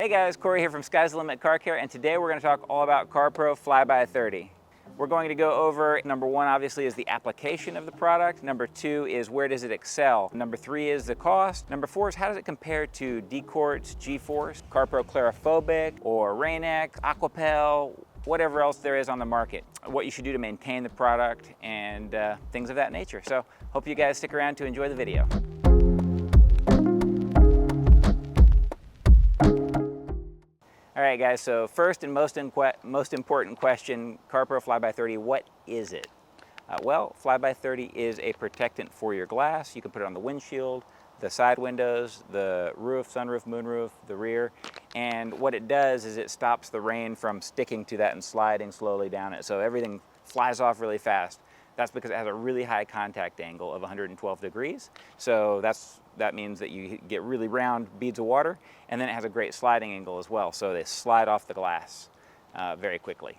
Hey guys, Corey here from Sky's the Limit Car Care, and today we're going to talk all about CARPRO FlyBy30. We're going to go over, number one obviously is the application of the product, number two is where does it excel, number three is the cost, number four is how does it compare to D-Quartz, G-Force, CARPRO Clarophobic, or Rain-X, Aquapel, whatever else there is on the market, what you should do to maintain the product, and things of that nature. So hope you guys stick around to enjoy the video. All right guys, so first and most important question, CARPRO FlyBy30, what is it? Well, FlyBy30 is a protectant for your glass. You can put it on the windshield, the side windows, the roof, sunroof, moonroof, the rear, and what it does is it stops the rain from sticking to that and sliding slowly down it, so everything flies off really fast. That's because it has a really high contact angle of 112 degrees. So that means that you get really round beads of water, and then it has a great sliding angle as well. So they slide off the glass very quickly.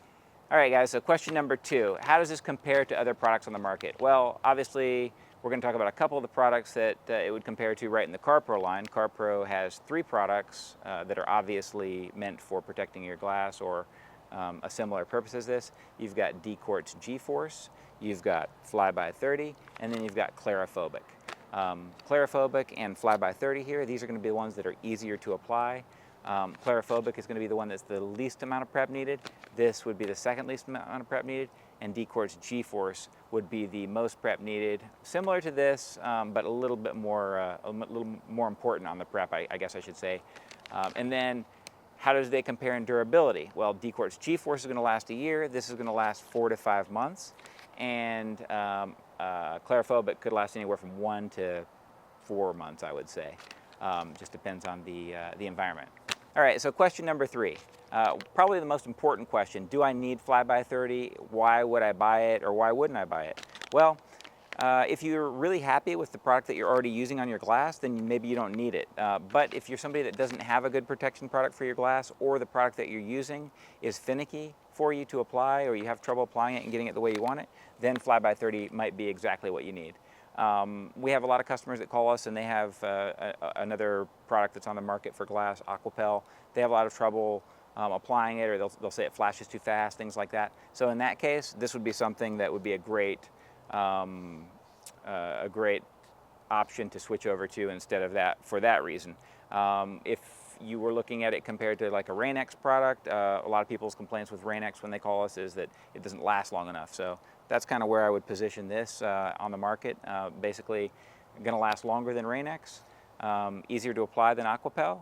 All right guys, so question number two, how does this compare to other products on the market? Well, obviously, we're gonna talk about a couple of the products that it would compare to right in the CARPRO line. CARPRO has three products that are obviously meant for protecting your glass or a similar purpose as this. You've got D-Quartz G-Force, you've got FlyBy30, and then you've got Clarophobic. Clarophobic and FlyBy30 here, these are going to be the ones that are easier to apply. Clarophobic is going to be the one that's the least amount of prep needed. This would be the second least amount of prep needed, and D-Quartz G-Force would be the most prep needed. Similar to this, but a little bit more, important on the prep, I guess I should say. And then, how does they compare in durability? Well, D-Quartz G-Force is going to last a year. This is going to last 4 to 5 months. And Clarophobic could last anywhere from 1 to 4 months, I would say. Just depends on the environment. All right, so question number three. Probably the most important question. Do I need FlyBy30? Why would I buy it, or why wouldn't I buy it? Well, if you're really happy with the product that you're already using on your glass, then maybe you don't need it. But if you're somebody that doesn't have a good protection product for your glass, or the product that you're using is finicky for you to apply, or you have trouble applying it and getting it the way you want it, then FlyBy30 might be exactly what you need. We have a lot of customers that call us and they have another product that's on the market for glass, Aquapel. They have a lot of trouble applying it, or they'll say it flashes too fast, things like that. So in that case, this would be something that would be a great option to switch over to instead of that for that reason. If you were looking at it compared to like a Rain-X product, a lot of people's complaints with Rain-X when they call us is that it doesn't last long enough. So that's kind of where I would position this on the market. Basically, going to last longer than Rain-X, easier to apply than Aquapel,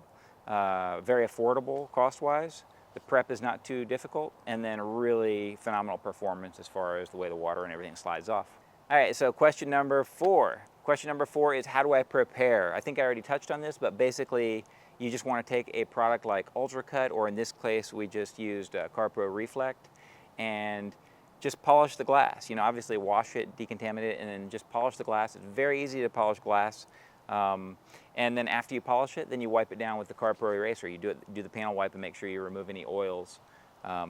very affordable cost-wise. The prep is not too difficult, and then really phenomenal performance as far as the way the water and everything slides off. All right, so question number four. Question number four is, how do I prepare? I think I already touched on this, but basically you just want to take a product like UltraCut, or in this case we just used CARPRO Reflect, and just polish the glass. You know, obviously wash it, decontaminate it, and then just polish the glass. It's very easy to polish glass. And then after you polish it, then you wipe it down with the CARPRO eraser. You do the panel wipe and make sure you remove any oils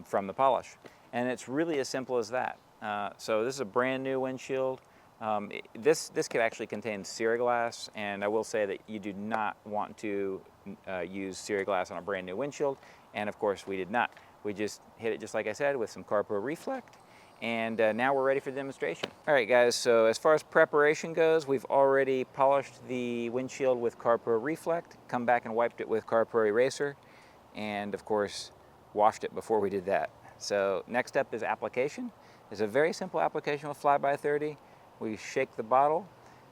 from the polish. And it's really as simple as that. So this is a brand new windshield. This could actually contain Ceraglass, and I will say that you do not want to use Ceraglass on a brand new windshield, and of course we did not. We just hit it, just like I said, with some CARPRO Reflect, and now we're ready for the demonstration. All right guys, so as far as preparation goes, we've already polished the windshield with CARPRO Reflect, come back and wiped it with CARPRO Eraser, and of course washed it before we did that. So next up is application. It's a very simple application with FlyBy30. We shake the bottle.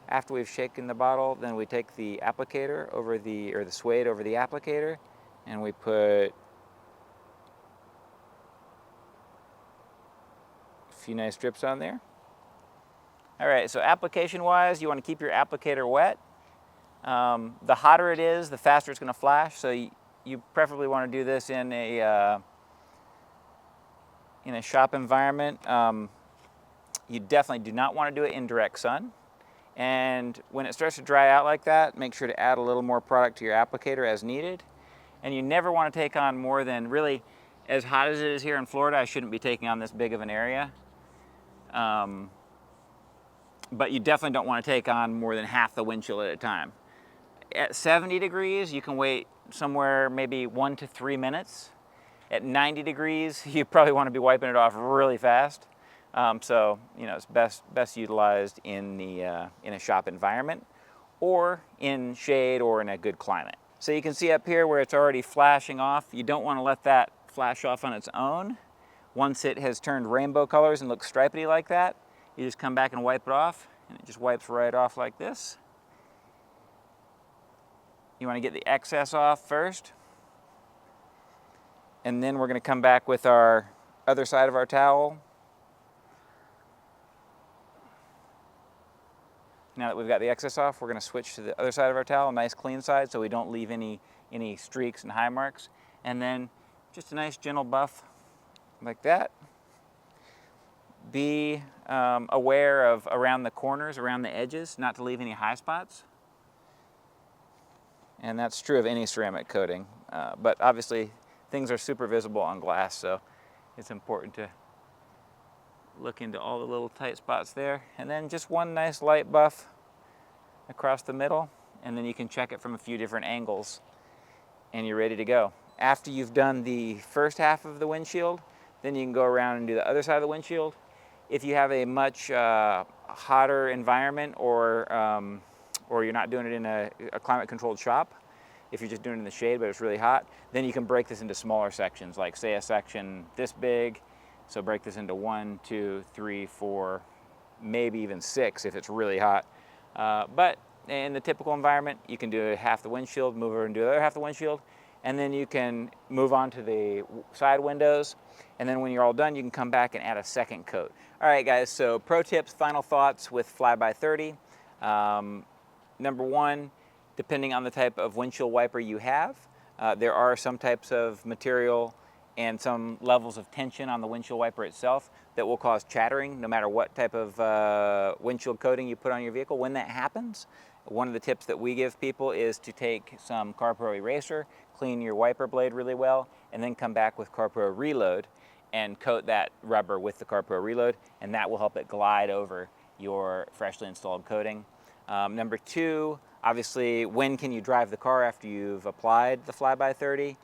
After we've shaken the bottle, then we take the applicator over the suede over the applicator, and we put a few nice strips on there. All right, so application-wise, you want to keep your applicator wet. The hotter it is, the faster it's going to flash, so you preferably want to do this in a shop environment. You definitely do not want to do it in direct sun. And when it starts to dry out like that, make sure to add a little more product to your applicator as needed. And you never want to take on more than, really, as hot as it is here in Florida, I shouldn't be taking on this big of an area. But you definitely don't want to take on more than half the windshield at a time. At 70 degrees, you can wait somewhere maybe 1 to 3 minutes. At 90 degrees, you probably want to be wiping it off really fast. So, you know, it's best utilized in a shop environment or in shade or in a good climate. So you can see up here where it's already flashing off. You don't want to let that flash off on its own. Once it has turned rainbow colors and looks stripedy like that, you just come back and wipe it off, and it just wipes right off like this. You want to get the excess off first, and then we're going to come back with our other side of our towel. Now that we've got the excess off, we're going to switch to the other side of our towel, a nice clean side, so we don't leave any streaks and high marks. And then just a nice gentle buff like that. Be aware of around the corners, around the edges, not to leave any high spots. And that's true of any ceramic coating. But obviously, things are super visible on glass, so it's important to look into all the little tight spots there. And then just one nice light buff across the middle, and then you can check it from a few different angles, and you're ready to go. After you've done the first half of the windshield, then you can go around and do the other side of the windshield. If you have a much hotter environment, or you're not doing it in a climate-controlled shop, if you're just doing it in the shade but it's really hot, then you can break this into smaller sections, like say a section this big. So break this into 1, 2, 3, 4, maybe even 6 if it's really hot. But in the typical environment, you can do half the windshield, move over and do the other half the windshield, and then you can move on to the side windows, and then when you're all done, you can come back and add a second coat. All right, guys, so pro tips, final thoughts with FlyBy30. Number one, depending on the type of windshield wiper you have, there are some types of material and some levels of tension on the windshield wiper itself that will cause chattering no matter what type of windshield coating you put on your vehicle. When that happens, one of the tips that we give people is to take some CARPRO eraser, clean your wiper blade really well, and then come back with CARPRO Reload and coat that rubber with the CARPRO Reload, and that will help it glide over your freshly installed coating. Number two, obviously, when can you drive the car after you've applied the FlyBy30?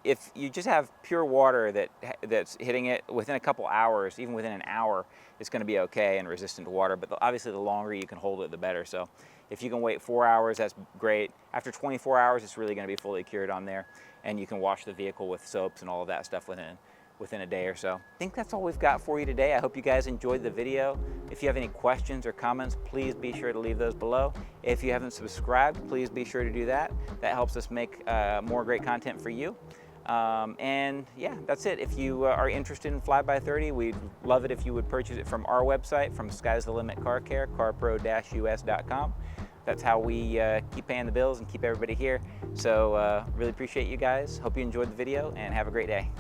If you just have pure water that's hitting it within a couple hours, even within an hour, it's going to be okay and resistant to water. But obviously, the longer you can hold it, the better. So if you can wait 4 hours, that's great. After 24 hours, it's really going to be fully cured on there, and you can wash the vehicle with soaps and all of that stuff within a day or so. I think that's all we've got for you today. I hope you guys enjoyed the video. If you have any questions or comments, please be sure to leave those below. If you haven't subscribed, please be sure to do that. That helps us make more great content for you. And yeah, that's it. If you are interested in FlyBy30, we'd love it if you would purchase it from our website, from Sky's the Limit Car Care, carpro-us.com. That's how we keep paying the bills and keep everybody here. So really appreciate you guys. Hope you enjoyed the video and have a great day.